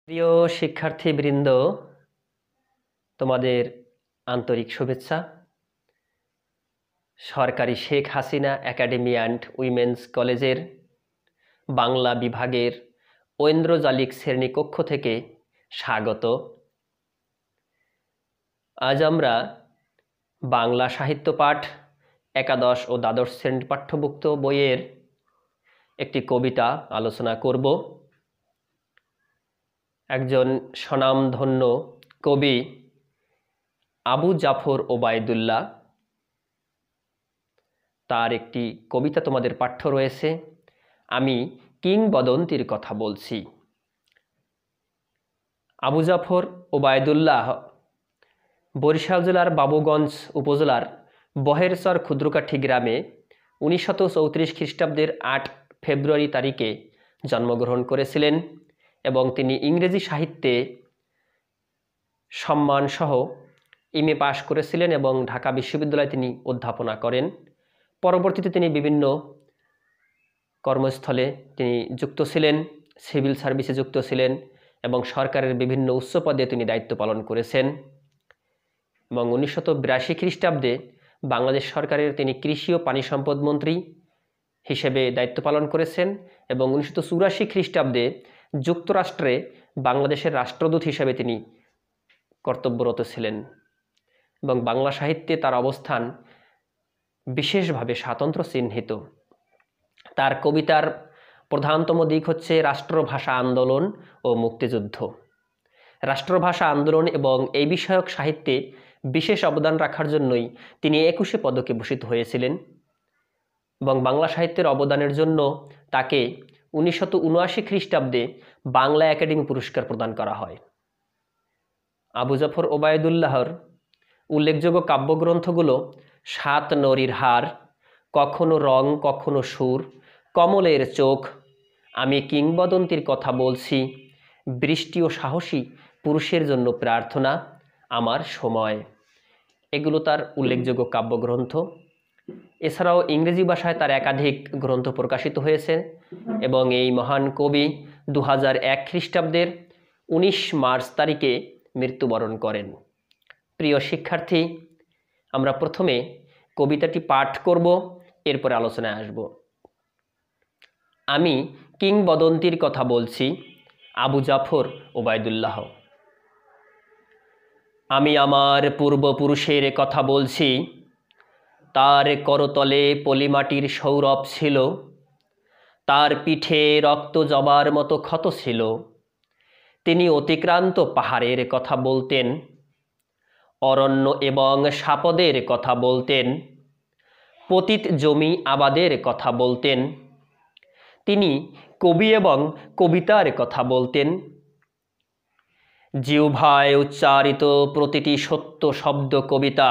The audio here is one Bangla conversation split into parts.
প্রিয় শিক্ষার্থীবৃন্দ, তোমাদের আন্তরিক শুভেচ্ছা। সরকারি Sheikh Hasina academy and women's কলেজের বাংলা বিভাগের ঐন্দ্রজালিক শ্রেণীকক্ষ থেকে স্বাগত। আজ আমরা বাংলা সাহিত্য পাঠ একাদশ ও দ্বাদশ শ্রেণীর পাঠ্যভুক্ত বইয়ের একটি কবিতা আলোচনা করব। একজন স্বনামধন্য কবি আবু জাফর ওবায়দুল্লাহ, তার একটি কবিতা তোমাদের পাঠ্য রয়েছে। আমি কিংবদন্তির কথা বলছি। আবু জাফর ওবায়দুল্লাহ বরিশাল জেলার বাবুগঞ্জ উপজেলার বহেরচর ক্ষুদ্রকাঠি গ্রামে 1934 খ্রিস্টাব্দের 8 ফেব্রুয়ারি তারিখে জন্মগ্রহণ করেছিলেন এবং তিনি ইংরেজি সাহিত্যে সম্মানসহ এমএ পাশ করেছিলেন এবং ঢাকা বিশ্ববিদ্যালয়ে তিনি অধ্যাপনা করেন। পরবর্তীতে তিনি বিভিন্ন কর্মস্থলে তিনি যুক্ত ছিলেন, সিভিল সার্ভিসে যুক্ত ছিলেন এবং সরকারের বিভিন্ন উচ্চ পদে তিনি দায়িত্ব পালন করেছেন। এবং 1982 খ্রিস্টাব্দে বাংলাদেশ সরকারের তিনি কৃষি ও পানি সম্পদ মন্ত্রী হিসেবে দায়িত্ব পালন করেছেন এবং 1984 খ্রিস্টাব্দে যুক্তরাষ্ট্রে বাংলাদেশের রাষ্ট্রদূত হিসেবে তিনি কর্তব্যরত ছিলেন এবং বাংলা সাহিত্যে তার অবস্থান বিশেষভাবে স্বাতন্ত্র্য চিহ্নিত। তার কবিতার প্রধানতম দিক হচ্ছে রাষ্ট্রভাষা আন্দোলন ও মুক্তিযুদ্ধ। রাষ্ট্রভাষা আন্দোলন এবং এই বিষয়ক সাহিত্যে বিশেষ অবদান রাখার জন্যই তিনি 21 পদকে ভূষিত হয়েছিলেন এবং বাংলা সাহিত্যের অবদানের জন্য তাকে 1979 খ্রিস্টাব্দে বাংলা একাডেমি পুরস্কার প্রদান করা হয়। আবু জাফর ওবায়দুল্লাহর উল্লেখযোগ্য কাব্যগ্রন্থগুলো 7 নরীর হার, কখনো রং কখনো সুর, কমলের চোখ, আমি কিংবদন্তির কথা বলছি, বৃষ্টি ও সাহসী পুরুষের জন্য প্রার্থনা, আমার সময়, এগুলো তার উল্লেখযোগ্য কাব্যগ্রন্থ। এছাড়াও ইংরেজি ভাষায় তার একাধিক গ্রন্থ প্রকাশিত হয়েছে এবং এই মহান কবি 2001 খ্রিস্টাব্দের 19 মার্চ তারিখে মৃত্যুবরণ করেন। প্রিয় শিক্ষার্থী, আমরা প্রথমে কবিতাটি পাঠ করব, এরপরে আলোচনায় আসব। আমি কিংবদন্তির কথা বলছি, আবু জাফর ওবায়দুল্লাহ। আমি আমার পূর্বপুরুষের কথা বলছি, তার করতলে পলিমাটির সৌরভ ছিল, তার পিঠে রক্ত জবার মতো ক্ষত ছিল। তিনি অতিক্রান্ত পাহাড়ের কথা বলতেন, অরণ্য এবং সাপদের কথা বলতেন, পতিত জমি আবাদের কথা বলতেন। তিনি কবি এবং কবিতার কথা বলতেন। জিহ্বায় উচ্চারিত প্রতিটি সত্য শব্দ কবিতা,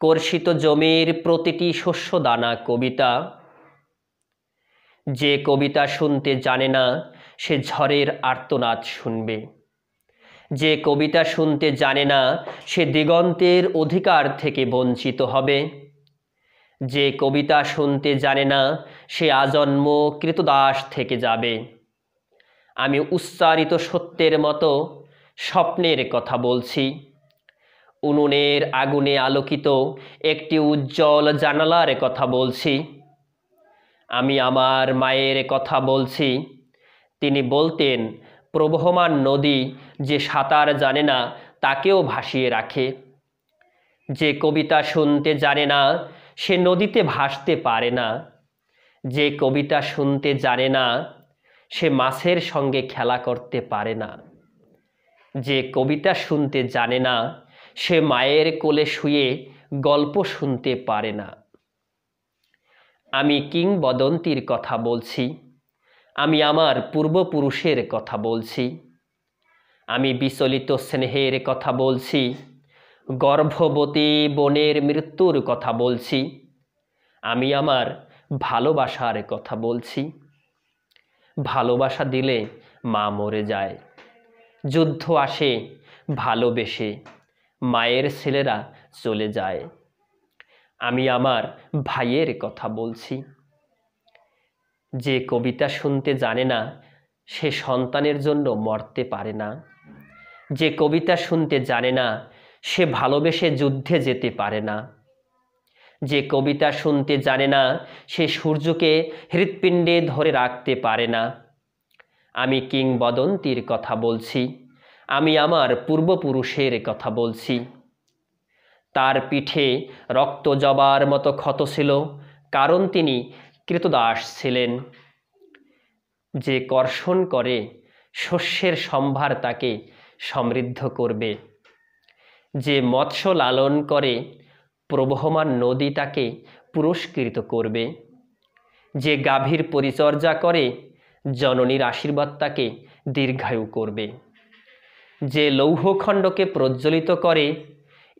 কর্ষিত জমির প্রতিটি শস্যদানা কবিতা। যে কবিতা শুনতে জানে না সে ঝড়ের আর্তনাদ শুনবে, যে কবিতা শুনতে জানে না সে দিগন্তের অধিকার থেকে বঞ্চিত হবে, যে কবিতা শুনতে জানে না সে আজন্ম কৃতদাস থেকে যাবে। আমি উচ্চারিত সত্যের মতো স্বপ্নের কথা বলছি, উনুনের আগুনে আলোকিত একটি উজ্জ্বল জানালার কথা বলছি। আমি আমার মায়ের কথা বলছি, তিনি বলতেন প্রবহমান নদী যে সাঁতার জানে না তাকেও ভাসিয়ে রাখে। যে কবিতা শুনতে জানে না সে নদীতে ভাসতে পারে না, যে কবিতা শুনতে জানে না সে মাছের সঙ্গে খেলা করতে পারে না, যে কবিতা শুনতে জানে না সে মায়ের কোলে শুয়ে গল্প শুনতে পারে না। আমি কিংবদন্তির কথা বলছি, আমি আমার পূর্বপুরুষের কথা বলছি। আমি বিচলিত স্নেহের কথা বলছি, গর্ভবতী বোনের মৃত্যুর কথা বলছি। আমি আমার ভালোবাসার কথা বলছি। ভালোবাসা দিলে মা মরে যায়, যুদ্ধ আসে ভালোবেসে, মায়ের ছেলেরা চলে যায়। আমি আমার ভাইয়ের কথা বলছি। যে কবিতা শুনতে জানে না সে সন্তানের জন্য মরতে পারে না। যে কবিতা শুনতে জানে না সে ভালোবেসে যুদ্ধে যেতে পারে না। যে কবিতা শুনতে জানে না সে সূর্যকে হৃৎপিণ্ডে ধরে রাখতে পারে না। আমি কিংবদন্তির কথা বলছি, আমি আমার পূর্বপুরুষের কথা বলছি। তার পিঠে রক্ত জবার মতো ক্ষত ছিল, কারণ তিনি কৃতদাস ছিলেন। যে কর্ষণ করে শস্যের সম্ভার তাকে সমৃদ্ধ করবে। যে মৎস্য লালন করে প্রবহমান নদী তাকে পুরস্কৃত করবে। যে গাভীর পরিচর্যা করে জননীর আশীর্বাদ তাকে দীর্ঘায়ু করবে। যে লৌহখণ্ডকে প্রজ্বলিত করে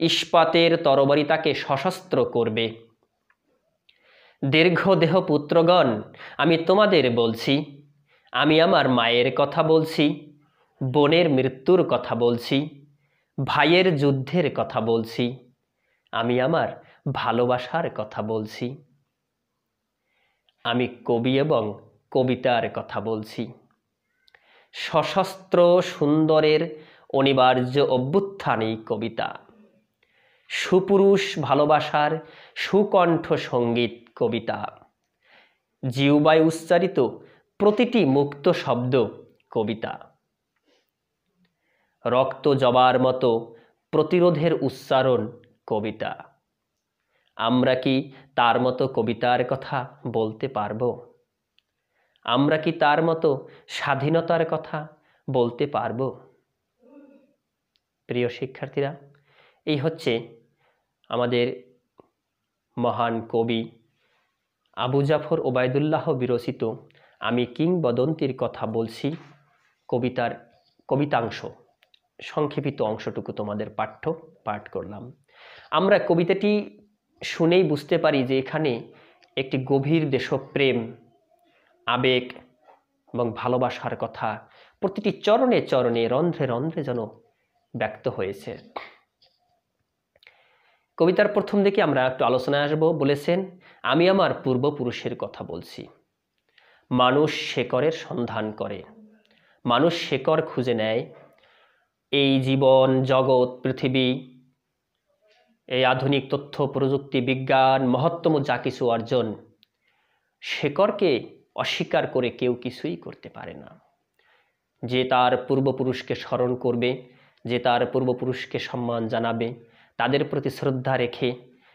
ইস্পাতের তরবারি তাকে সশস্ত্র করবে। দীর্ঘদেহ পুত্রগণ, আমি তোমাদের বলছি, আমি আমার মায়ের কথা বলছি, বোনের মৃত্যুর কথা বলছি, ভাইয়ের যুদ্ধের কথা বলছি, আমি আমার ভালোবাসার কথা বলছি। আমি কবি এবং কবিতার কথা বলছি। সশস্ত্র সুন্দরের অনিবার্য অভ্যুত্থানই কবিতা। সুপুরুষ ভালোবাসার সুকণ্ঠ সঙ্গীত কবিতা। জিহ্বায় উচ্চারিত প্রতিটি মুক্ত শব্দ কবিতা। রক্ত জবার মতো প্রতিরোধের উচ্চারণ কবিতা। আমরা কি তার মতো কবিতার কথা বলতে পারবো? আমরা কি তার মতো স্বাধীনতার কথা বলতে পারবো? প্রিয় শিক্ষার্থীরা, এই হচ্ছে আমাদের মহান কবি আবু জাফর ওবায়দুল্লাহ বিরচিত আমি কিংবদন্তির কথা বলছি কবিতাংশ, সংক্ষেপিত অংশটুকু তোমাদের পাঠ করলাম। আমরা কবিতাটি শুনেই বুঝতে পারি যে এখানে একটি গভীর দেশপ্রেম, আবেগ এবং ভালোবাসার কথা প্রতিটি চরণে চরণে, রন্ধ্রে রন্ধ্রে যেন ব্যক্ত হয়েছে। কবিতার প্রথম দিকে আমরা একটু আলোচনায় আসবো। বলেছেন, আমি আমার পূর্বপুরুষের কথা বলছি। মানুষ শেকড়ের সন্ধান করে, মানুষ শেকড় খুঁজে নেয়। এই জীবন, জগৎ, পৃথিবী, এই আধুনিক তথ্য প্রযুক্তি, বিজ্ঞান, মহত্তম যা কিছু অর্জন, শেকড়কে অস্বীকার করে কেউ কিছুই করতে পারে না। যে তার পূর্বপুরুষকে স্মরণ করবে, যে তার পূর্বপুরুষকে সম্মান জানাবে, তাদের প্রতি শ্রদ্ধা রেখে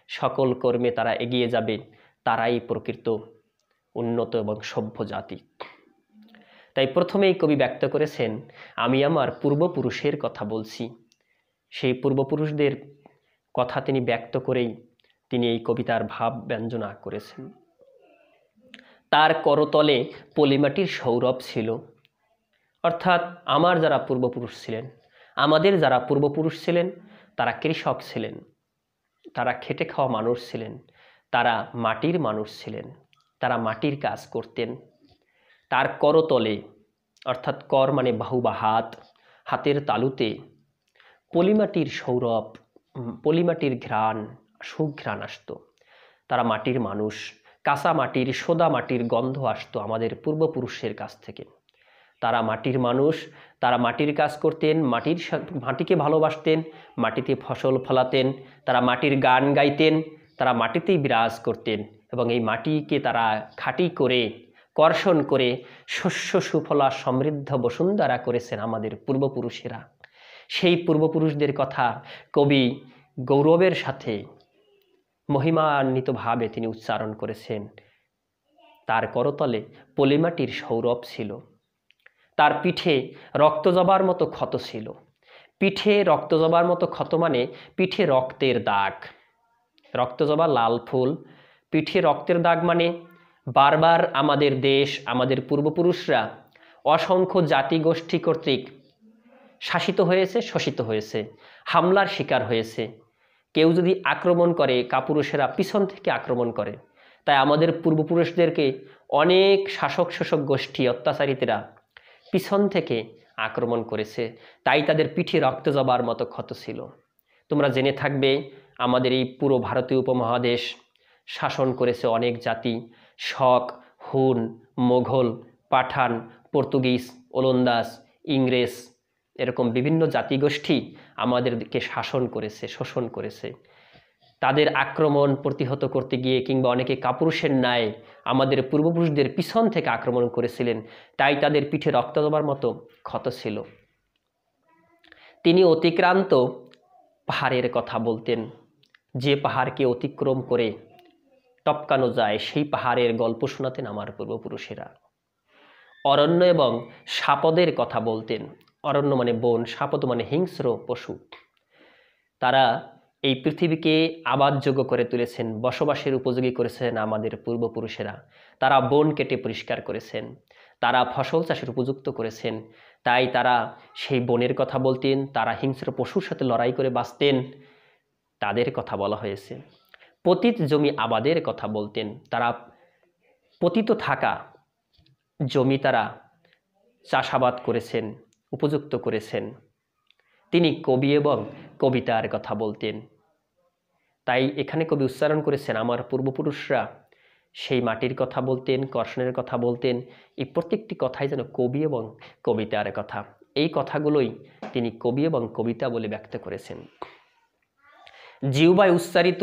সকল কর্মে তারা এগিয়ে যাবে, তারাই প্রকৃত উন্নত এবং সভ্য জাতি। তাই প্রথমেই কবি ব্যক্ত করেছেন, আমি আমার পূর্বপুরুষের কথা বলছি। সেই পূর্বপুরুষদের কথা তিনি ব্যক্ত করেই তিনি এই কবিতার ভাব ব্যঞ্জনা করেছেন। তার করতলে পলিমাটির সৌরভ ছিল, অর্থাৎ আমার যারা পূর্বপুরুষ ছিলেন, আমাদের যারা পূর্বপুরুষ ছিলেন, তারা কৃষক ছিলেন, তারা খেটে খাওয়া মানুষ ছিলেন, তারা মাটির মানুষ ছিলেন, তারা মাটির কাজ করতেন। তার করতলে, অর্থাৎ কর মানে বাহু বা হাত, হাতের তালুতে পলিমাটির সৌরভ, পলিমাটির ঘ্রাণ, সুঘ্রাণ আসতো। তারা মাটির মানুষ, কাঁচা মাটির, সোদা মাটির গন্ধ আসতো আমাদের পূর্বপুরুষের কাছ থেকে। তারা মাটির মানুষ, তারা মাটির কাজ করতেন, মাটিকে ভালোবাসতেন, মাটিতে ফসল ফলাতেন, তারা মাটির গান গাইতেন, তারা মাটিতেই বিরাজ করতেন এবং এই মাটিকে তারা খাঁটি করে, কর্ষণ করে শস্য সুফলা সমৃদ্ধ বসুন্ধরা করেছেন আমাদের পূর্বপুরুষেরা। সেই পূর্বপুরুষদের কথা কবি গৌরবের সাথে মহিমান্বিতভাবে তিনি উচ্চারণ করেছেন। তার করতলে পলিমাটির সৌরভ ছিল, তার পিঠে রক্ত জবার মতো ক্ষত ছিল। পিঠে রক্ত জবার মতো ক্ষত মানে পিঠে রক্তের দাগ। রক্তজবা লাল ফুল, পিঠে রক্তের দাগ মানে বারবার আমাদের দেশ, আমাদের পূর্বপুরুষরা অসংখ্য জাতিগোষ্ঠী কর্তৃক শাসিত হয়েছে, শোষিত হয়েছে, হামলার শিকার হয়েছে। কেউ যদি আক্রমণ করে, কাপুরুষেরা পিছন থেকে আক্রমণ করে। তাই আমাদের পূর্বপুরুষদেরকে অনেক শাসক শোষক গোষ্ঠী, অত্যাচারিতেরা পিছন থেকে আক্রমণ করেছে, তাই তাদের পিঠে রক্ত জবার মতো ক্ষত ছিল। তোমরা জেনে থাকবে, আমাদের এই পুরো ভারতীয় উপমহাদেশ শাসন করেছে অনেক জাতি, শক, হুন, মোঘল, পাঠান, পর্তুগিজ ওলন্দাজ, ইংরেজ এরকম বিভিন্ন জাতিগোষ্ঠী আমাদেরকে শাসন করেছে, শোষণ করেছে। তাদের আক্রমণ প্রতিহত করতে গিয়ে কিংবা অনেকে কাপুরুষের ন্যায় আমাদের পূর্বপুরুষদের পিছন থেকে আক্রমণ করেছিলেন, তাই তাদের পিঠে রক্ত দেবার মতো ক্ষত ছিল। তিনি অতিক্রান্ত পাহাড়ের কথা বলতেন, যে পাহাড়কে অতিক্রম করে টপকানো যায় সেই পাহাড়ের গল্প শোনাতেন আমার পূর্বপুরুষেরা। অরণ্য এবং সাপদের কথা বলতেন। অরণ্য মানে বন, সাপদ মানে হিংস্র পশু। তারা এই পৃথিবীকে আবাদযোগ্য করে তুলেছেন, বসবাসের উপযোগী করেছেন আমাদের পূর্বপুরুষেরা। তারা বন কেটে পরিষ্কার করেছেন, তারা ফসল চাষের উপযুক্ত করেছেন, তাই তারা সেই বনের কথা বলতেন। তারা হিংস্র পশুর সাথে লড়াই করে বাঁচতেন, তাদের কথা বলা হয়েছে। পতিত জমি আবাদের কথা বলতেন। তারা পতিত থাকা জমি তারা চাষাবাদ করেছেন, উপযুক্ত করেছেন। তিনি কবি এবং কবিতার কথা বলতেন। তাই এখানে কবি উচ্চারণ করেছেন আমার পূর্বপুরুষরা সেই মাটির কথা বলতেন, কর্ষণের কথা বলতেন। এই প্রত্যেকটি কথাই যেন কবি এবং কবিতার কথা। এই কথাগুলোই তিনি কবি এবং কবিতা বলে ব্যক্ত করেছেন। জিহ্বায় উচ্চারিত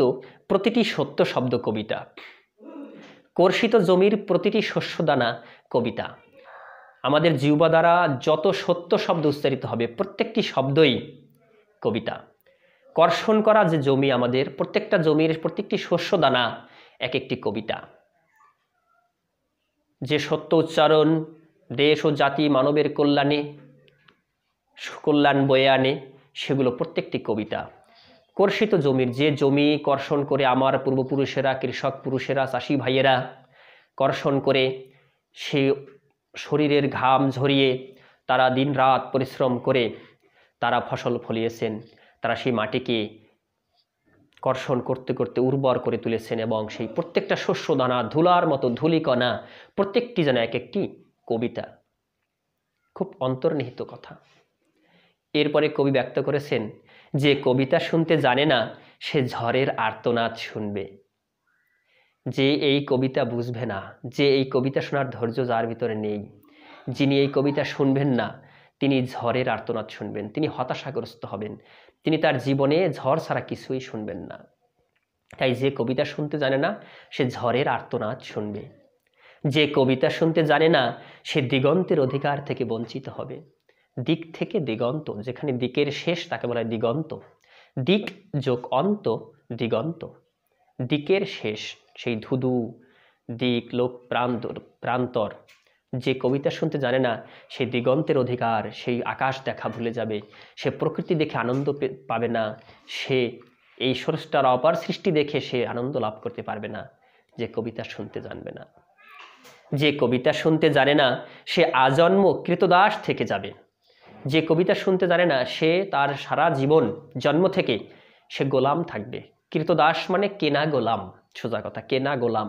প্রতিটি সত্য শব্দ কবিতা, কর্ষিত জমির প্রতিটি শস্যদানা কবিতা। আমাদের জিহ্বা দ্বারা যত সত্য শব্দ উচ্চারিত হবে প্রত্যেকটি শব্দই কবিতা। কর্ষণ করা যে জমি, আমাদের প্রত্যেকটা জমির প্রত্যেকটি শস্যদানা এক একটি কবিতা। যে সত্য উচ্চারণ দেশ ও জাতি মানবের কল্যাণ বয়ে আনে, সেগুলো প্রত্যেকটি কবিতা। কর্ষিত জমির, যে জমি কর্ষণ করে আমার পূর্বপুরুষেরা, কৃষক পুরুষেরা, চাষি ভাইয়েরা কর্ষণ করে সে শরীরের ঘাম ঝরিয়ে তারা দিনরাত পরিশ্রম করে তারা ফসল ফলিয়েছেন। তারা সেই মাটিকে কর্ষণ করতে করতে উর্বর করে তুলেছেন এবং সেই প্রত্যেকটা শস্য দানা, ধুলার মতো ধূলিকণা, প্রত্যেকটি যেন এক একটি কবিতা। খুব অন্তর্নিহিত কথা। এরপরে কবি ব্যক্ত করেছেন, যে কবিতা শুনতে জানে না সে ঝড়ের আর্তনাদ শুনবে। যে এই কবিতা বুঝবে না, যে এই কবিতা শোনার ধৈর্য যার ভিতরে নেই, যিনি এই কবিতা শুনবেন না তিনি ঝড়ের আর্তনাদ শুনবেন, তিনি হতাশাগ্রস্ত হবেন, তিনি তার জীবনে ঝড় ছাড়া কিছুই শুনবেন না। তাই যে কবিতা শুনতে জানে না সে ঝড়ের আর্তনাদ শুনবে। যে কবিতা শুনতে জানে না সে দিগন্তের অধিকার থেকে বঞ্চিত হবে। দিক থেকে দিগন্ত, যেখানে দিকের শেষ তাকে বলা হয় দিগন্ত। দিক যোগ অন্ত, দিগন্ত। দিকের শেষ সেই ধুধু দিক, লোক প্রান্তর। যে কবিতা শুনতে জানে না সে দিগন্তের অধিকার, সেই আকাশ দেখা ভুলে যাবে, সে প্রকৃতি দেখে আনন্দ পাবে না, সে এই স্রষ্টার অপার সৃষ্টি দেখে সে আনন্দ লাভ করতে পারবে না, যে কবিতা শুনতে জানবে না। যে কবিতা শুনতে জানে না সে আজন্ম কৃতদাস থেকে যাবে। যে কবিতা শুনতে জানে না সে তার সারা জীবন জন্ম থেকে সে গোলাম থাকবে। কৃতদাস মানে কেনা গোলাম, সোজা কথা, কেনা গোলাম।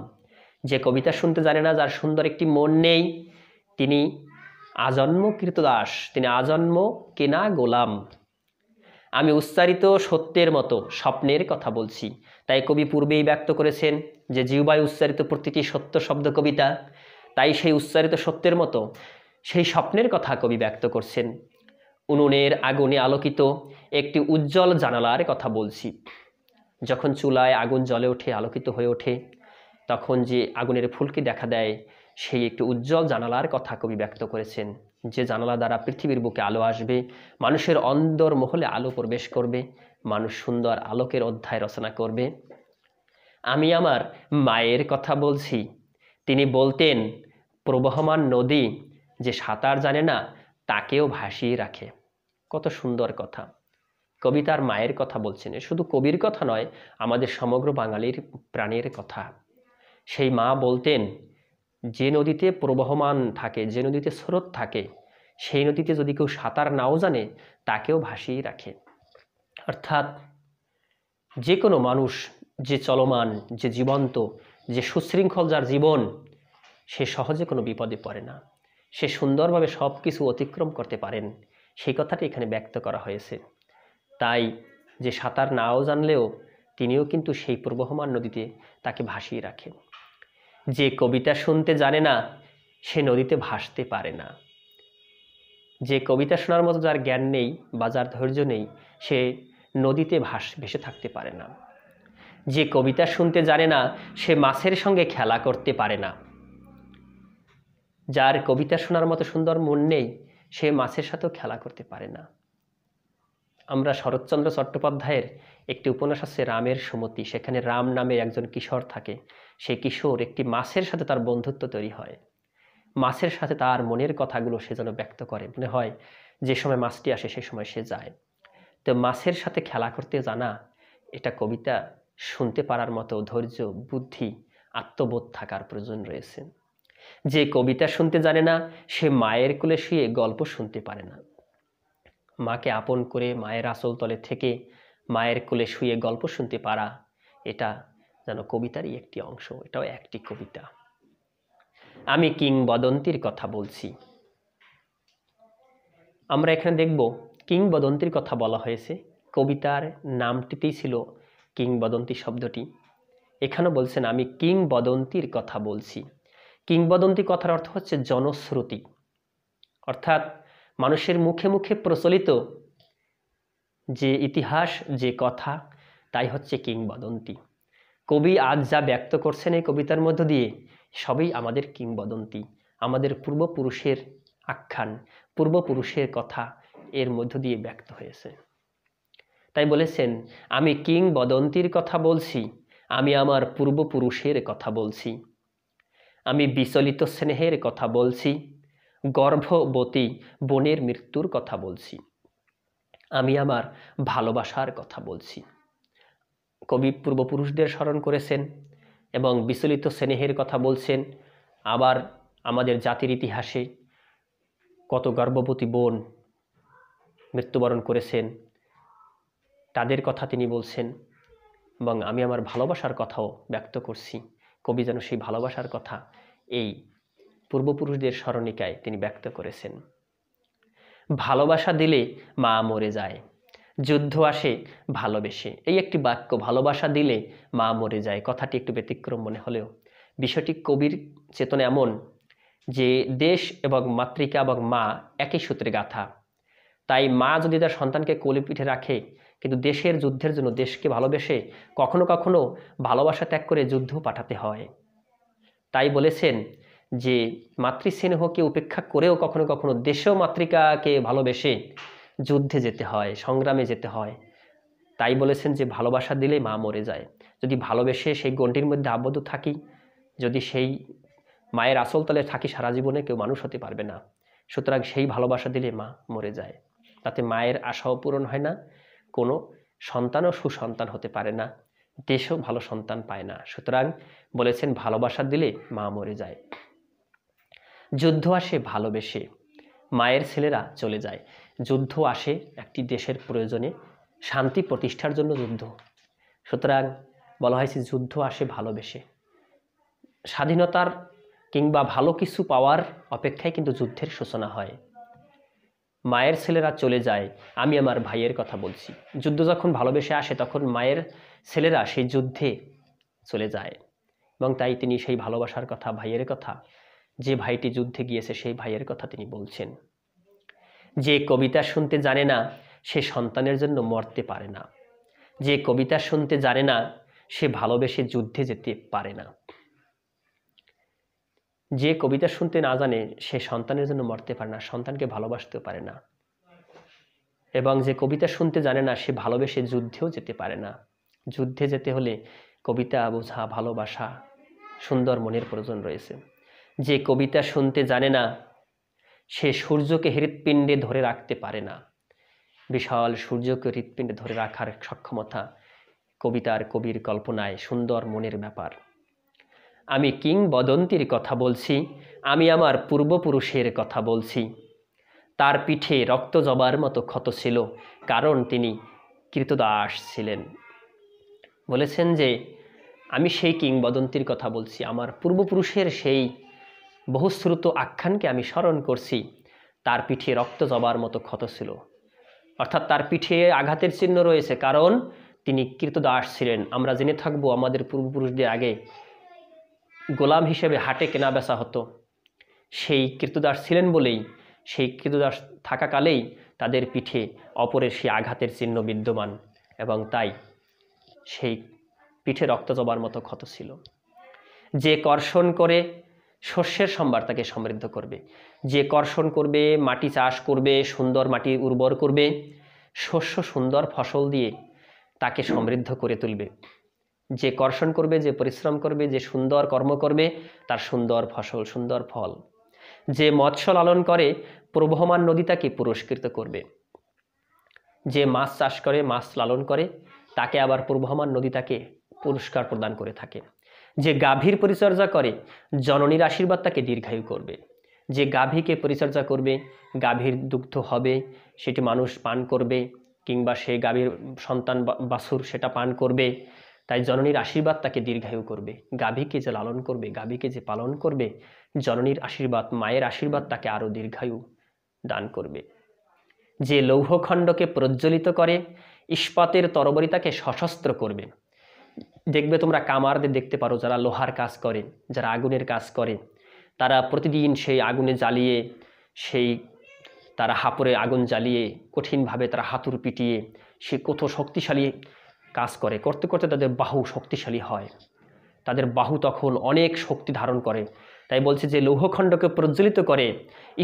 যে কবিতা শুনতে জানে না, যার সুন্দর একটি মন নেই, তিনি আজন্ম কৃতদাস, তিনি আজন্ম কেনা গোলাম। আমি উচ্চারিত সত্যের মতো স্বপ্নের কথা বলছি। তাই কবি পূর্বেই ব্যক্ত করেছেন যে জিহ্বায় উচ্চারিত প্রতিটি সত্য শব্দ কবিতা। তাই সেই উচ্চারিত সত্যের মতো সেই স্বপ্নের কথা কবি ব্যক্ত করছেন। উনুনের আগুনে আলোকিত একটি উজ্জ্বল জানালার কথা বলছি। যখন চুলায় আগুন জ্বলে ওঠে, আলোকিত হয়ে ওঠে, তখন যে আগুনের ফুলকি দেখা দেয়, সেই একটি উজ্জ্বল জানালার কথা কবি ব্যক্ত করেছেন। যে জানালা দ্বারা পৃথিবীর বুকে আলো আসবে, মানুষের অন্তর মহলে আলো প্রবেশ করবে, মানুষ সুন্দর আলোকের অধ্যায় রচনা করবে। আমি আমার মায়ের কথা বলছি। তিনি বলতেন, প্রবহমান নদী যে সাঁতার জানে না তাকেও ভাসিয়ে রাখে। কত সুন্দর কথা। কবি তার মায়ের কথা বলছেন। শুধু কবির কথা নয়, আমাদের সমগ্র বাঙালির প্রাণের কথা। সেই মা বলতেন, যে নদীতে প্রবহমান থাকে, যে নদীতে স্রোত থাকে, সেই নদীতে যদি কেউ সাঁতার নাও জানে তাকেও ভাসিয়ে রাখে। অর্থাৎ যে কোনো মানুষ যে চলমান, যে জীবন্ত, যে সুশৃঙ্খল যার জীবন, সে সহজে কোনো বিপদে পড়ে না, সে সুন্দরভাবে সব কিছু অতিক্রম করতে পারেন, সেই কথাটি এখানে ব্যক্ত করা হয়েছে। তাই যে সাঁতার নাও জানলেও তিনিও কিন্তু সেই প্রবহমান নদীতে তাকে ভাসিয়ে রাখেন। যে কবিতা শুনতে জানে না সে নদীতে ভাসতে পারে না। যে কবিতা শোনার মতো যার জ্ঞান নেই বা যার ধৈর্য নেই, সে নদীতে ভেসে থাকতে পারে না। যে কবিতা শুনতে জানে না, সে মাছের সঙ্গে খেলা করতে পারে না। যার কবিতা শোনার মতো সুন্দর মন নেই, সে মাছের সাথেও খেলা করতে পারে না। আমরা শরৎচন্দ্র চট্টোপাধ্যায়ের একটি উপন্যাস আছে রামের সুমতি, সেখানে রাম নামে একজন কিশোর থাকে। সেই কিশোর একটি মাছের সাথে তার বন্ধুত্ব তৈরি হয়। মাছের সাথে তার মনের কথাগুলো সে যেন ব্যক্ত করে, মনে হয় যে সময় মাছটি আসে সে সময় সে যায়। তো মাছের সাথে খেলা করতে জানা, এটা কবিতা শুনতে পারার মতো ধৈর্য, বুদ্ধি, আত্মবোধ থাকার প্রয়োজন রয়েছে। যে কবিতা শুনতে জানে না, সে মায়ের কোলে শুয়ে গল্প শুনতে পারে না। মাকে আপন করে মায়ের আঁচল তলে থেকে মায়ের কোলে শুয়ে গল্প শুনতে পারা, এটা যেন কবিতারই একটি অংশ, এটাও একটি কবিতা। আমি কিংবদন্তির কথা বলছি। আমরা এখানে দেখব কিংবদন্তির কথা বলা হয়েছে, কবিতার নামটিতেই ছিল কিংবদন্তি শব্দটি। এখানে বলছেন আমি কিংবদন্তির কথা বলছি। কিংবদন্তি কথার অর্থ হচ্ছে জনশ্রুতি, অর্থাৎ মানুষের মুখে মুখে প্রচলিত যে ইতিহাস, যে কথা, তাই হচ্ছে কিংবদন্তি। কবি আজ যা ব্যক্ত করছেন এই কবিতার মধ্য দিয়ে, সবই আমাদের কিংবদন্তি, আমাদের পূর্বপুরুষের আখ্যান, পূর্বপুরুষের কথা এর মধ্য দিয়ে ব্যক্ত হয়েছে। তাই বলেছেন আমি কিংবদন্তির কথা বলছি, আমি আমার পূর্বপুরুষের কথা বলছি, আমি বিচলিত স্নেহের কথা বলছি, গর্ভবতী বোনের মৃত্যুর কথা বলছি, আমি আমার ভালোবাসার কথা বলছি। কবি পূর্বপুরুষদের স্মরণ করেছেন এবং বিচলিত স্নেহের কথা বলছেন। আবার আমাদের জাতির ইতিহাসে কত গর্ভবতী বোন মৃত্যুবরণ করেছেন, তাদের কথা তিনি বলছেন। এবং আমি আমার ভালোবাসার কথাও ব্যক্ত করছি। কবি যেন সেই ভালোবাসার কথা এই পূর্বপুরুষদের স্মরণিকায় তিনি ব্যক্ত করেছেন। ভালোবাসা দিলে মা মরে যায়, যুদ্ধ আসে ভালোবেসে। এই একটি বাক্য, ভালোবাসা দিলে মা মরে যায়, কথাটি একটু ব্যতিক্রম মনে হলেও বিষয়টি কবির চেতনা এমন যে দেশ এবং মাতৃকা এবং মা একই সূত্রে গাঁথা। তাই মা যদি তার সন্তানকে কোলে পিঠে রাখে, কিন্তু দেশের যুদ্ধের জন্য দেশকে ভালোবেসে কখনো কখনো ভালোবাসা ত্যাগ করে যুদ্ধ পাঠাতে হয়। তাই বলেছেন যে মাতৃস্নেহকে উপেক্ষা করেও কখনো কখনো দেশেও মাতৃকাকে ভালোবেসে যুদ্ধে যেতে হয়, সংগ্রামে যেতে হয়। তাই বলেছেন যে ভালোবাসা দিলেই মা মরে যায়। যদি ভালোবেসে সেই গণ্ডির মধ্যে আবদ্ধ থাকি, যদি সেই মায়ের আঁচল তলে থাকি সারা জীবনে, কেউ মানুষ হতে পারবে না। সুতরাং সেই ভালোবাসা দিলে মা মরে যায়, তাতে মায়ের আশাও পূরণ হয় না, কোনো সন্তানও সুসন্তান হতে পারে না, দেশও ভালো সন্তান পায় না। সুতরাং বলেছেন ভালোবাসা দিলে মা মরে যায়। যুদ্ধ আসে ভালোবেসে, মায়ের ছেলেরা চলে যায়। যুদ্ধ আসে একটি দেশের প্রয়োজনে, শান্তি প্রতিষ্ঠার জন্য যুদ্ধ। সুতরাং বলা হয়েছে যুদ্ধ আসে ভালোবেসে। স্বাধীনতার কিংবা ভালো কিছু পাওয়ার অপেক্ষায় কিন্তু যুদ্ধের সূচনা হয়। মায়ের ছেলেরা চলে যায়, আমি আমার ভাইয়ের কথা বলছি। যুদ্ধ যখন ভালোবেসে আসে, তখন মায়ের ছেলেরা সেই যুদ্ধে চলে যায়, এবং তাই তিনি সেই ভালোবাসার কথা, ভাইয়ের কথা, যে ভাইটি যুদ্ধে গিয়েছে সেই ভাইয়ের কথা তিনি বলছেন। যে কবিতা শুনতে জানে না, সে সন্তানের জন্য মরতে পারে না। যে কবিতা শুনতে জানে না, সে ভালোবেসে যুদ্ধে যেতে পারে না। যে কবিতা শুনতে না জানে, সে সন্তানের জন্য মরতে পারে না, সন্তানকে ভালোবাসতেও পারে না। এবং যে কবিতা শুনতে জানে না, সে ভালোবেসে যুদ্ধেও যেতে পারে না। যুদ্ধে যেতে হলে কবিতা বোঝা, ভালোবাসা, সুন্দর মনের প্রয়োজন রয়েছে। যে কবিতা শুনতে জানে না, সে সূর্যকে হৃৎপিণ্ডে ধরে রাখতে পারে না। বিশাল সূর্যকে হৃৎপিণ্ডে ধরে রাখার সক্ষমতা কবিতার কবির কল্পনায় সুন্দর মনের ব্যাপার। আমি কিংবদন্তির কথা বলছি, আমি আমার পূর্বপুরুষের কথা বলছি। তার পিঠে রক্ত জবার মতো ক্ষত ছিল, কারণ তিনি কৃতদাস ছিলেন। বলেছেন যে আমি সেই কিংবদন্তির কথা বলছি, আমার পূর্বপুরুষের সেই বহুশ্রুত আখ্যানকে আমি স্মরণ করছি। তার পিঠে রক্ত জবার মতো ক্ষত ছিল, অর্থাৎ তার পিঠে আঘাতের চিহ্ন রয়েছে, কারণ তিনি কৃতদাস ছিলেন। আমরা জেনে থাকবো আমাদের পূর্বপুরুষদের আগে গোলাম হিসেবে হাটে কেনা বেচা হতো। সেই কৃতদাস ছিলেন বলেই সেই কৃতদাস থাকাকালেই তাদের পিঠে অপরের সেই আঘাতের চিহ্ন বিদ্যমান, এবং তাই সেই পিঠে রক্ত জবার মতো ক্ষত ছিল। যে কর্ষণ করে শস্যের সম্ভার তাকে সমৃদ্ধ করবে, যে কর্ষণ করবে, মাটি চাষ করবে, সুন্দর মাটি উর্বর করবে, শস্য সুন্দর ফসল দিয়ে তাকে সমৃদ্ধ করে তুলবে। যে কর্ষণ করবে, যে পরিশ্রম করবে, যে সুন্দর কর্ম করবে, তার সুন্দর ফসল, সুন্দর ফল। যে মৎস্য লালন করে, প্রবহমান নদী তাকে পুরস্কৃত করবে। যে মাছ চাষ করে, মাছ লালন করে, তাকে আবার প্রবহমান নদী তাকে পুরস্কার প্রদান করে থাকে। যে গাভীর পরিচর্যা করে, জননীর আশীর্বাদ তাকে দীর্ঘায়ু করবে। যে গাভীকে পরিচর্যা করবে, গাভীর দুগ্ধ হবে, সেটি মানুষ পান করবে, কিংবা সেই গাভীর সন্তান বাছুর সেটা পান করবে, তাই জননীর আশীর্বাদ তাকে দীর্ঘায়ু করবে। গাভীকে যে লালন করবে, গাভীকে যে পালন করবে, জননীর আশীর্বাদ, মায়ের আশীর্বাদ তাকে আরও দীর্ঘায়ু দান করবে। যে লৌহখণ্ডকে প্রজ্বলিত করে, ইস্পাতের তরবারি তাকে সশস্ত্র করবে। দেখবে তোমরা কামারদের দেখতে পারো, যারা লোহার কাজ করে, যারা আগুনের কাজ করে, তারা প্রতিদিন সেই আগুনে জ্বালিয়ে, সেই তারা হাপড়ে আগুন জ্বালিয়ে কঠিনভাবে তারা হাতুড় পিটিয়ে সে কত শক্তিশালী কাজ করে, করতে করতে তাদের বাহু শক্তিশালী হয়, তাদের বাহু তখন অনেক শক্তি ধারণ করে। তাই বলছে যে লৌহখণ্ডকে প্রজ্বলিত করে,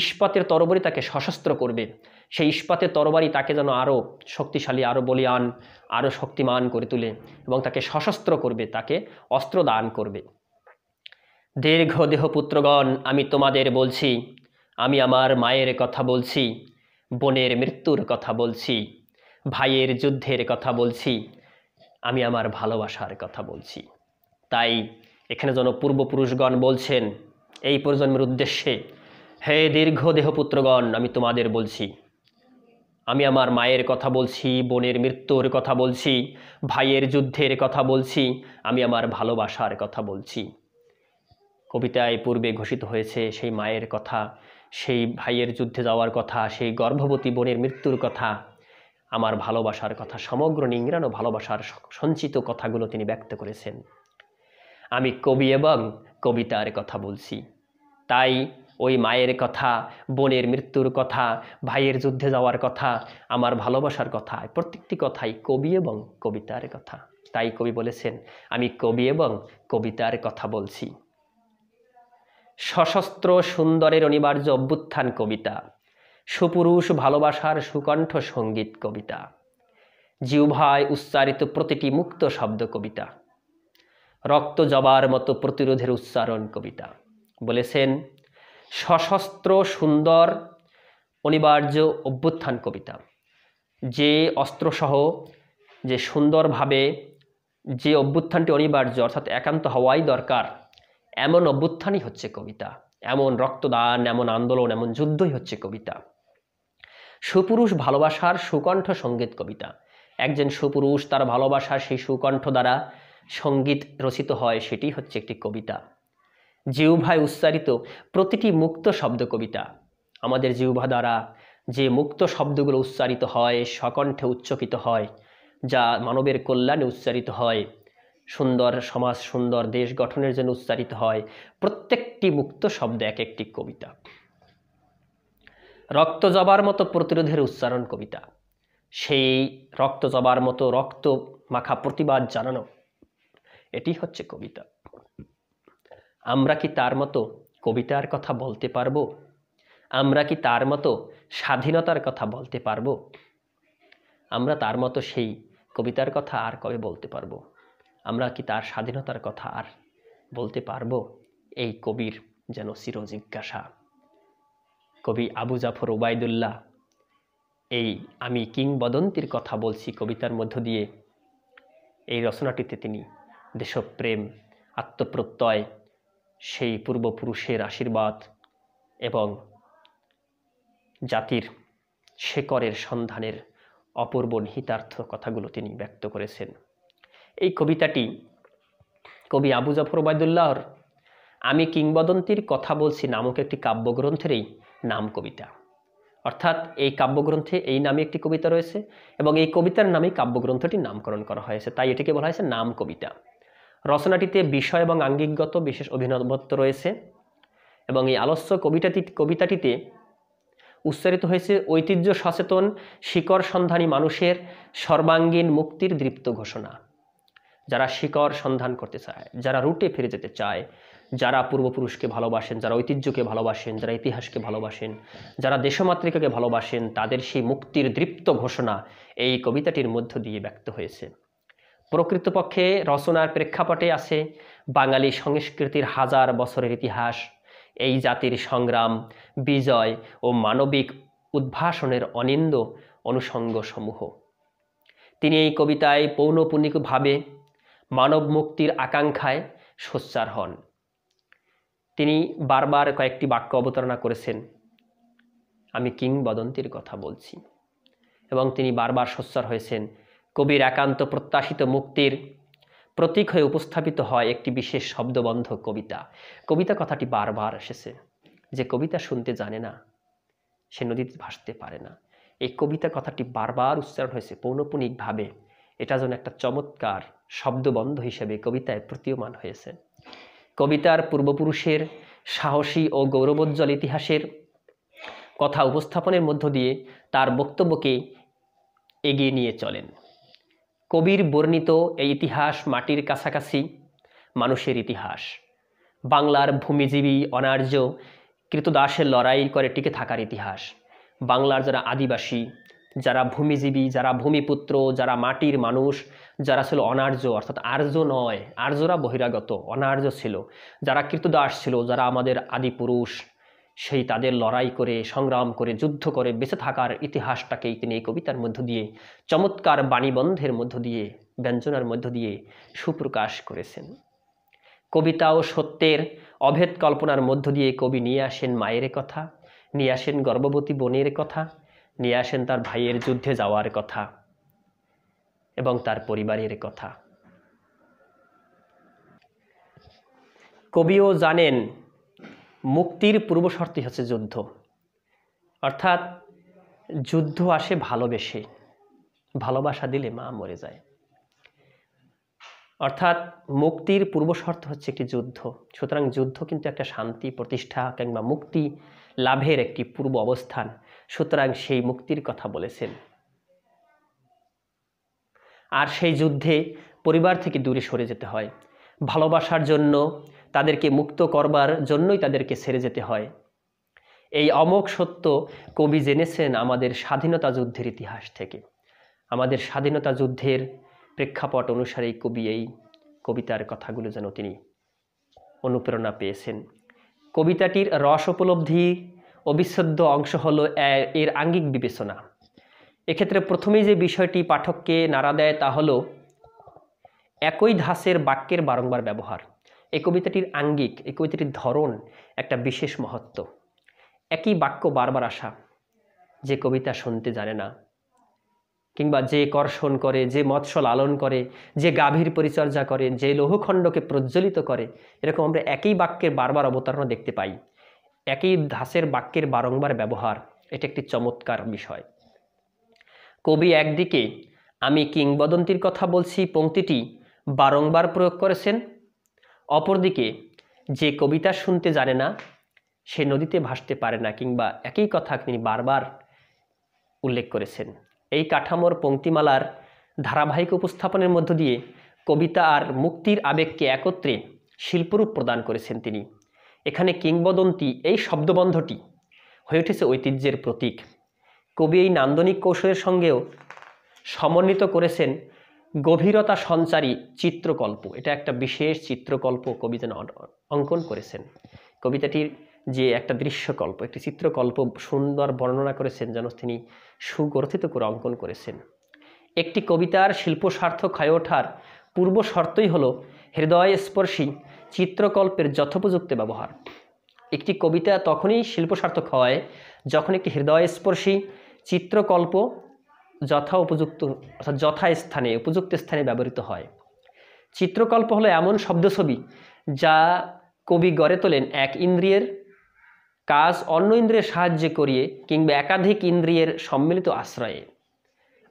ইস্পাতের তরবারি তাকে সশস্ত্র করবে। সেই ইস্পাতের তরবারি তাকে যেন আরও শক্তিশালী, আরও বলিয়ান, আরও শক্তিমান করে তোলে এবং তাকে সশস্ত্র করবে, তাকে অস্ত্র দান করবে। দীর্ঘ দেহ পুত্রগণ, আমি তোমাদের বলছি, আমি আমার মায়ের কথা বলছি, বোনের মৃত্যুর কথা বলছি, ভাইয়ের যুদ্ধের কথা বলছি, আমি আমার ভালোবাসার কথা বলছি। তাই এখানে যেন পূর্বপুরুষগণ বলছেন এই প্রজন্মের উদ্দেশ্যে, হে দীর্ঘ দেহ পুত্রগণ, আমি তোমাদের বলছি, আমি আমার মায়ের কথা বলছি, বোনের মৃত্যুর কথা বলছি, ভাইয়ের যুদ্ধের কথা বলছি, আমি আমার ভালোবাসার কথা বলছি। কবিতায় পূর্বে ঘোষিত হয়েছে সেই মায়ের কথা, সেই ভাইয়ের যুদ্ধে যাওয়ার কথা, সেই গর্ভবতী বোনের মৃত্যুর কথা, আমার ভালোবাসার কথা, সমগ্র নিংড়ানো ভালোবাসার সঞ্চিত কথাগুলো তিনি ব্যক্ত করেছেন। আমি কবি এবং কবিতার কথা বলছি। তাই ওই মায়ের কথা, বোনের মৃত্যুর কথা, ভাইয়ের যুদ্ধে যাওয়ার কথা, আমার ভালোবাসার কথা, প্রত্যেকটি কথাই কবি এবং কবিতার কথা। তাই কবি বলেছেন, আমি কবি এবং কবিতার কথা বলছি। সশস্ত্র সুন্দরের অনিবার্য অভ্যুত্থান কবিতা, সুপুরুষ ভালোবাসার সুকণ্ঠ সঙ্গীত কবিতা, জিহ্বায় উচ্চারিত প্রতিটি মুক্ত শব্দ কবিতা, রক্ত জবার মতো প্রতিরোধের উচ্চারণ কবিতা। বলেছেন সশস্ত্র সুন্দর অনিবার্য অভ্যুত্থান কবিতা, যে অস্ত্রসহ যে সুন্দরভাবে যে অভ্যুত্থানটি অনিবার্য, অর্থাৎ একান্ত হওয়াই দরকার, এমন অভ্যুত্থানই হচ্ছে কবিতা, এমন রক্তদান, এমন আন্দোলন, এমন যুদ্ধই হচ্ছে কবিতা। সুপুরুষ ভালোবাসার সুকণ্ঠ সঙ্গীত কবিতা, একজন সুপুরুষ তার ভালোবাসার সেই সুকণ্ঠ দ্বারা সঙ্গীত রচিত হয়, সেটি হচ্ছে একটি কবিতা। জিহ্বায় উচ্চারিত প্রতিটি মুক্ত শব্দ কবিতা, আমাদের জিহ্বা দ্বারা যে মুক্ত শব্দগুলো উচ্চারিত হয়, সকণ্ঠে উচ্চকিত হয়, যা মানবের কল্যাণে উচ্চারিত হয়, সুন্দর সমাজ, সুন্দর দেশ গঠনের জন্য উচ্চারিত হয়, প্রত্যেকটি মুক্ত শব্দ এক একটি কবিতা। রক্ত জবার মতো প্রতিরোধের উচ্চারণ কবিতা, সেই রক্ত জবার মতো রক্ত মাখা প্রতিবাদ জানানো, এটি হচ্ছে কবিতা। আমরা কি তার মতো কবিতার কথা বলতে পারবো? আমরা কি তার মতো স্বাধীনতার কথা বলতে পারবো? আমরা তার মতো সেই কবিতার কথা আর কবে বলতে পারবো? আমরা কি তার স্বাধীনতার কথা আর বলতে পারবো? এই কবির যেন চির জিজ্ঞাসা। কবি আবু জাফর ওবায়দুল্লাহ এই আমি কিংবদন্তির কথা বলছি কবিতার মধ্য দিয়ে এই রচনাটিতে তিনি দেশপ্রেম, আত্মপ্রত্যয়, সেই পূর্বপুরুষের আশীর্বাদ এবং জাতির শেকড়ের সন্ধানের অপূর্ব নিহিতার্থ কথাগুলো তিনি ব্যক্ত করেছেন। এই কবিতাটি কবি আবু জাফর ওবায়দুল্লাহর আমি কিংবদন্তির কথা বলছি নামক একটি কাব্যগ্রন্থেরই নাম কবিতা। অর্থাৎ এই কাব্যগ্রন্থে এই নামে একটি কবিতা রয়েছে এবং এই কবিতার নামেই কাব্যগ্রন্থটির নামকরণ করা হয়েছে, তাই এটিকে বলা হয়েছে নাম কবিতা। রচনাটিতে বিষয় এবং আঙ্গিকগত বিশেষ অভিনবত্ব রয়েছে এবং এই আলস্য কবিতাটিতে উচ্চারিত হয়েছে ঐতিহ্য সচেতন শিকড় সন্ধানী মানুষের সর্বাঙ্গীন মুক্তির দৃপ্ত ঘোষণা। যারা শিকড় সন্ধান করতে চায়, যারা রুটে ফিরে যেতে চায়, যারা পূর্বপুরুষকে ভালোবাসেন, যারা ঐতিহ্যকে ভালোবাসেন, যারা ইতিহাসকে ভালোবাসেন, যারা দেশমাতৃকাকে ভালোবাসেন, তাদের সেই মুক্তির দৃপ্ত ঘোষণা এই কবিতাটির মধ্য দিয়ে ব্যক্ত হয়েছে। প্রকৃতপক্ষে রচনার প্রেক্ষাপটে আছে বাঙালি সংস্কৃতির হাজার বছরের ইতিহাস, এই জাতির সংগ্রাম, বিজয় ও মানবিক উদ্ভাসনের অনিন্দ অনুষঙ্গ সমূহ। তিনি এই কবিতায় পৌনঃপুনিকভাবে মানব মুক্তির আকাঙ্ক্ষায় সোচ্চার হন। তিনি বারবার কয়েকটি বাক্য অবতারণা করেছেন, আমি কিংবদন্তির কথা বলছি, এবং তিনি বারবার সোচ্চার হয়েছেন কবির একান্ত প্রত্যাশিত মুক্তির প্রতীক হয়ে উপস্থাপিত হয় একটি বিশেষ শব্দবন্ধ কবিতা। কবিতা কথাটি বারবার এসেছে। যে কবিতা শুনতে জানে না সে নদীতে ভাসতে পারে না, এই কবিতা কথাটি বারবার উচ্চারণ হয়েছে পৌনঃপুনিকভাবে। এটা যেন একটা চমৎকার শব্দবন্ধ হিসেবে কবিতায় প্রতীয়মান হয়েছে। কবিতার পূর্বপুরুষের সাহসী ও গৌরবোজ্জ্বল ইতিহাসের কথা উপস্থাপনের মধ্য দিয়ে তার বক্তব্যকে এগিয়ে নিয়ে চলেন। কবির বর্ণিত এই ইতিহাস মাটির কাছাকাছি মানুষের ইতিহাস, বাংলার ভূমিজীবী অনার্য কৃতদাসের লড়াই করে টিকে থাকার ইতিহাস, বাংলার যারা আদিবাসী, যারা ভূমিজীবী, যারা ভূমিপুত্র, যারা মাটির মানুষ, যারা ছিল অনার্য, অর্থাৎ আর্য নয়, আর্যরা বহিরাগত, অনার্য ছিল, যারা কৃতদাস ছিল, যারা আমাদের আদিপুরুষ, সেই তাদের লড়াই করে, সংগ্রাম করে, যুদ্ধ করে বেঁচে থাকার ইতিহাসটাকেই তিনি এই কবিতার মধ্য দিয়ে চমৎকার বাণীবন্ধের মধ্য দিয়ে, ব্যঞ্জনার মধ্য দিয়ে সুপ্রকাশ করেছেন। কবিতা ও সত্যের অভেদ কল্পনার মধ্য দিয়ে কবি নিয়ে আসেন মায়ের কথা, নিয়ে আসেন গর্ভবতী বোনের কথা, নিয়ে আসেন তার ভাইয়ের যুদ্ধে যাওয়ার কথা এবং তার পরিবারের কথা। কবিও জানেন মুক্তির পূর্বশর্ত হচ্ছে যুদ্ধ, অর্থাৎ যুদ্ধ আসে ভালোবেসে, ভালোবাসা দিলে মা মরে যায়। অর্থাৎ মুক্তির পূর্বশর্ত হচ্ছে একটি যুদ্ধ। সুতরাং যুদ্ধ কিন্তু একটা শান্তি প্রতিষ্ঠা কিংবা মুক্তি লাভের একটি পূর্ব অবস্থান। সুতরাং সেই মুক্তির কথা বলেছেন। আর সেই যুদ্ধে পরিবার থেকে দূরে সরে যেতে হয়, ভালোবাসার জন্য, তাদেরকে মুক্ত করবার জন্যই তাদেরকে ছেড়ে যেতে হয়। এই অমোঘ সত্য কবি জেনেছেন আমাদের স্বাধীনতা যুদ্ধের ইতিহাস থেকে। আমাদের স্বাধীনতা যুদ্ধের প্রেক্ষাপট অনুসারেই কবি এই কবিতার কথাগুলো যেন তিনি অনুপ্রেরণা পেয়েছেন। কবিতাটির রস উপলব্ধি অবিচ্ছেদ্য অংশ হলো এর আঙ্গিক বিবেচনা। এক্ষেত্রে প্রথমেই যে বিষয়টি পাঠককে নাড়া দেয় তা হলো একই ধাঁচের বাক্যের বারংবার ব্যবহার। এই কবিতাটির আঙ্গিক, এই কবিতাটির ধরন একটা বিশেষ মহত্ব। একই বাক্য বারবার আসা। যে কবিতা শুনতে জানে না, কিংবা যে কর্ষণ করে, যে মৎস্য লালন করে, যে গাভীর পরিচর্যা করে, যে লৌহখণ্ডকে প্রজ্বলিত করে, এরকম আমরা একই বাক্যের বারবার অবতারণা দেখতে পাই। একই ধাঁচের বাক্যের বারংবার ব্যবহার, এটা একটি চমৎকার বিষয়। কবি একদিকে আমি কিংবদন্তির কথা বলছি পংক্তিটি বারংবার প্রয়োগ করেছেন, অপরদিকে যে কবিতা শুনতে জানে না সে নদীতে ভাসতে পারে না, কিংবা একই কথা তিনি বারবার উল্লেখ করেছেন। এই কাঠামোর পংক্তিমালার ধারাবাহিক উপস্থাপনের মধ্য দিয়ে কবিতা আর মুক্তির আবেগকে একত্রে শিল্পরূপ প্রদান করেছেন তিনি। এখানে কিংবদন্তি এই শব্দবন্ধটি হয়ে উঠেছে ঐতিহ্যের প্রতীক। কবি এই নান্দনিক কৌশলের সঙ্গেও সমন্বিত করেছেন গভীরতা সঞ্চারী চিত্রকল্প। এটা একটা বিশেষ চিত্রকল্প কবি যেন অঙ্কন করেছেন। কবিতাটির যে একটা দৃশ্যকল্প, একটি চিত্রকল্প সুন্দর বর্ণনা করেছেন, যেন তিনি সুগঠিত করে অঙ্কন করেছেন। একটি কবিতার শিল্প সার্থক হয়ে ওঠার পূর্ব শর্তই হলো হৃদয়স্পর্শী চিত্রকল্পের যথোপযুক্ত ব্যবহার। একটি কবিতা তখনই শিল্প সার্থক হয় যখন একটি হৃদয়স্পর্শী চিত্রকল্প যথাস্থানে উপযুক্ত স্থানে ব্যবহৃত হয়। চিত্রকল্প হলো এমন শব্দছবি যা কবি গড়ে তোলেন এক ইন্দ্রিয়ের কাজ অন্য ইন্দ্রিয়ের সাহায্যে করিয়ে কিংবা একাধিক ইন্দ্রিয়ের সম্মিলিত আশ্রয়ে,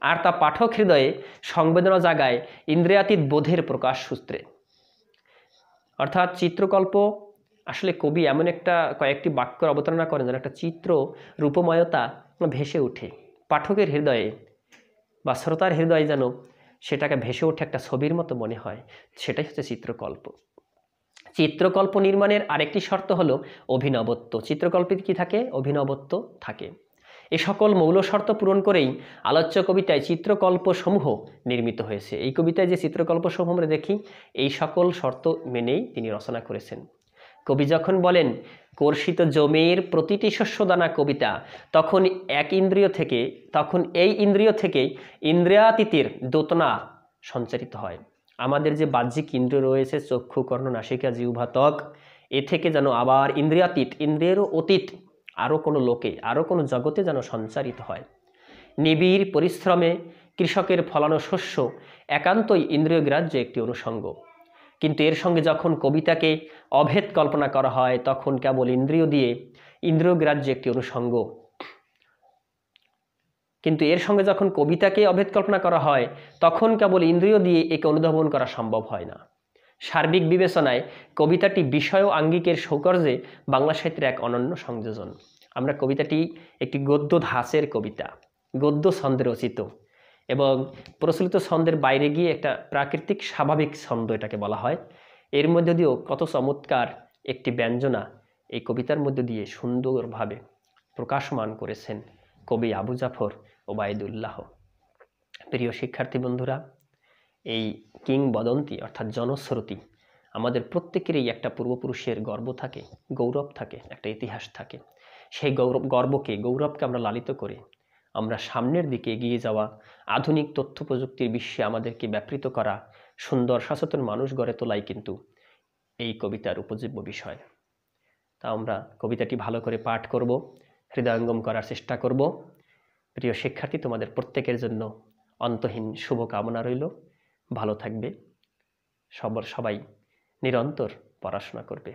আর তা পাঠক হৃদয়ে সংবেদনা জাগায় ইন্দ্রিয়াতীত বোধের প্রকাশ সূত্রে। অর্থাৎ চিত্রকল্প আসলে কবি এমন একটা কয়েকটি বাক্যর অবতারণা করেন যেন একটা চিত্র রূপময়তা ভেসে ওঠে পাঠকের হৃদয়ে বা শ্রোতার হৃদয়ে, যেন সেটাকে ভেসে ওঠে একটা ছবির মতো মনে হয়। সেটাই হচ্ছে চিত্রকল্প। চিত্রকল্প নির্মাণের আরেকটি শর্ত হলো অভিনবত্ব। চিত্রকল্পে কি থাকে? অভিনবত্ব থাকে। এই সকল মৌল শর্ত পূরণ করেই আলোচ্য কবিতায় চিত্রকল্প সমূহ নির্মিত হয়েছে। এই কবিতায় যে চিত্রকল্প সমূহ আমরা দেখি, এই সকল শর্ত মেনেই তিনি রচনা করেছেন। কবি যখন বলেন কর্ষিত জমির প্রতিটি শস্যদানা কবিতা, তখন এই ইন্দ্রিয় থেকে ইন্দ্রিয়াতীতের দোতনা সঞ্চারিত হয়। আমাদের যে বাহ্যিক ইন্দ্রিয় রয়েছে, চক্ষু, কর্ণ, নাসিকা, জিহ্বা, ত্বক, এ থেকে যেন আবার ইন্দ্রিয়াতীত, ইন্দ্রিয়েরও অতীত আরও কোনো লোকে, আরও কোনো জগতে যেন সঞ্চারিত হয়। নিবিড় পরিশ্রমে কৃষকের ফলানো শস্য একান্তই ইন্দ্রিয় গ্রাহ্য একটি অনুষঙ্গ। কিন্তু এর সঙ্গে যখন কবিতাকে অভেদ কল্পনা করা হয়, তখন কেবল ইন্দ্রিয় দিয়ে ইন্দ্রিয় গ্রাহ্য একটি অনুষঙ্গ। কিন্তু এর সঙ্গে যখন কবিতাকে অভেদ কল্পনা করা হয়, তখন কেবল ইন্দ্রিয় দিয়ে একে অনুধাবন করা সম্ভব হয় না। সার্বিক বিবেচনায় কবিতাটি বিষয় ও আঙ্গিকের সৌকর্যে বাংলা সাহিত্যের এক অনন্য সংযোজন। আমরা কবিতাটি একটি গদ্য ধাঁচের কবিতা, গদ্য ছন্দে রচিত এবং প্রচলিত ছন্দের বাইরে গিয়ে একটা প্রাকৃতিক স্বাভাবিক ছন্দ এটাকে বলা হয়। এর মধ্যে দিয়েও কত চমৎকার একটি ব্যঞ্জনা এই কবিতার মধ্যে দিয়ে সুন্দরভাবে প্রকাশমান করেছেন কবি আবু জাফর ওবায়দুল্লাহ। প্রিয় শিক্ষার্থী বন্ধুরা, এই কিংবদন্তি অর্থাৎ জনশ্রুতি, আমাদের প্রত্যেকেরই একটা পূর্বপুরুষের গর্ব থাকে, গৌরব থাকে, একটা ইতিহাস থাকে। সেই গৌরবকে আমরা লালিত করে আমরা সামনের দিকে এগিয়ে যাওয়া, আধুনিক তথ্য প্রযুক্তির বিশ্বে আমাদেরকে ব্যাপৃত করা, সুন্দর সচেতন মানুষ গড়ে তোলাই কিন্তু এই কবিতার উপজীব্য বিষয়। তা আমরা কবিতাটি ভালো করে পাঠ করব, হৃদয়ঙ্গম করার চেষ্টা করব। প্রিয় শিক্ষার্থী, তোমাদের প্রত্যেকের জন্য অন্তহীন শুভকামনা রইল। ভালো থাকবে, সবাই নিরন্তর পড়াশোনা করবে।